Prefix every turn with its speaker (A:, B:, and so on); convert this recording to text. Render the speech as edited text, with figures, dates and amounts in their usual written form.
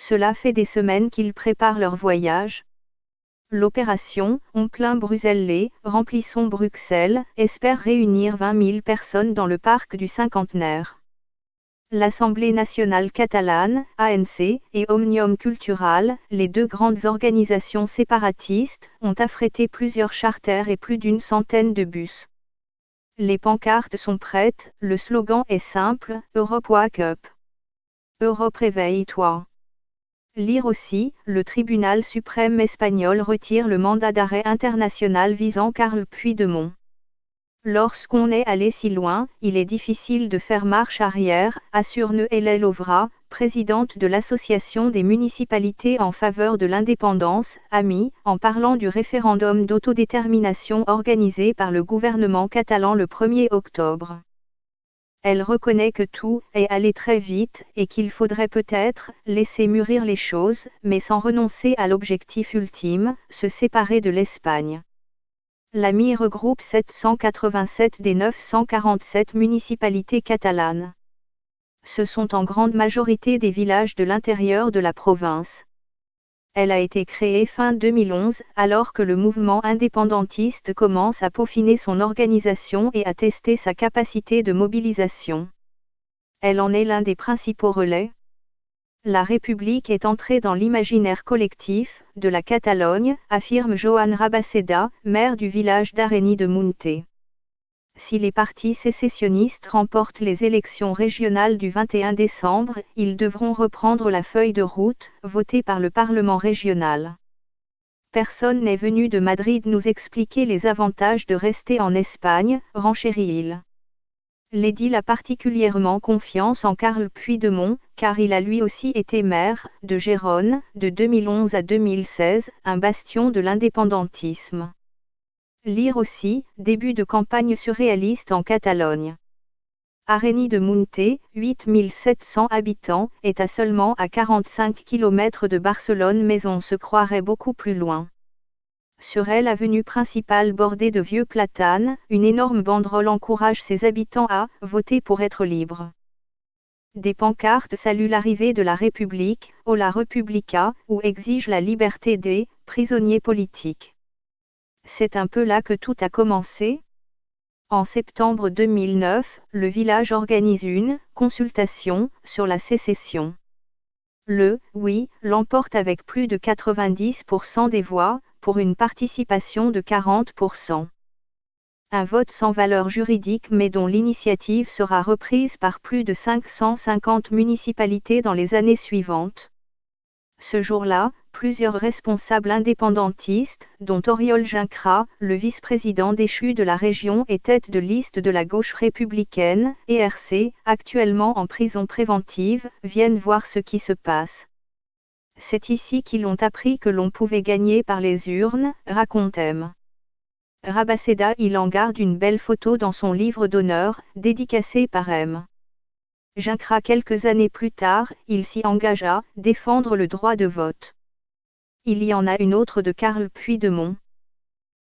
A: Cela fait des semaines qu'ils préparent leur voyage. L'opération « On plein Bruxelles, remplissons Bruxelles » espère réunir 20 000 personnes dans le parc du Cinquantenaire. L'Assemblée nationale catalane, ANC, et Òmnium Cultural, les deux grandes organisations séparatistes, ont affrété plusieurs charters et plus d'une centaine de bus. Les pancartes sont prêtes, le slogan est simple, Europe Wake Up. Europe réveille-toi. Lire aussi, le tribunal suprême espagnol retire le mandat d'arrêt international visant Carles Puigdemont. Lorsqu'on est allé si loin, il est difficile de faire marche arrière, assure Noëlle Lovra, présidente de l'Association des municipalités en faveur de l'indépendance, AMI, en parlant du référendum d'autodétermination organisé par le gouvernement catalan le 1er octobre. Elle reconnaît que tout est allé très vite et qu'il faudrait peut-être laisser mûrir les choses, mais sans renoncer à l'objectif ultime, se séparer de l'Espagne. L'AMI regroupe 787 des 947 municipalités catalanes. Ce sont en grande majorité des villages de l'intérieur de la province. Elle a été créée fin 2011, alors que le mouvement indépendantiste commence à peaufiner son organisation et à tester sa capacité de mobilisation. Elle en est l'un des principaux relais. La République est entrée dans l'imaginaire collectif de la Catalogne, affirme Joan Rabaseda, maire du village d'Arenys de Munt. Si les partis sécessionnistes remportent les élections régionales du 21 décembre, ils devront reprendre la feuille de route, votée par le Parlement régional. Personne n'est venu de Madrid nous expliquer les avantages de rester en Espagne, renchérit-il. L'édile a particulièrement confiance en Carles Puigdemont, car il a lui aussi été maire de Gérone, de 2011 à 2016, un bastion de l'indépendantisme. Lire aussi, début de campagne surréaliste en Catalogne. Arenys de Munt, 8700 habitants, est à seulement à 45 km de Barcelone mais on se croirait beaucoup plus loin. Sur elle, avenue principale bordée de vieux platanes, une énorme banderole encourage ses habitants à « voter pour être libres ». Des pancartes saluent l'arrivée de la République, « Hola República » ou exigent la liberté des « prisonniers politiques ». C'est un peu là que tout a commencé. En septembre 2009, le village organise une « consultation » sur la sécession. Le « oui » l'emporte avec plus de 90% des voix, pour une participation de 40%. Un vote sans valeur juridique mais dont l'initiative sera reprise par plus de 550 municipalités dans les années suivantes. Ce jour-là, plusieurs responsables indépendantistes, dont Oriol Junqueras, le vice-président déchu de la région et tête de liste de la gauche républicaine, ERC, actuellement en prison préventive, viennent voir ce qui se passe. C'est ici qu'ils ont appris que l'on pouvait gagner par les urnes, raconte M. Rabaseda. Il en garde une belle photo dans son livre d'honneur, dédicacé par M. Junqueras. Quelques années plus tard, il s'y engagea, défendre le droit de vote. Il y en a une autre de Carles Puigdemont.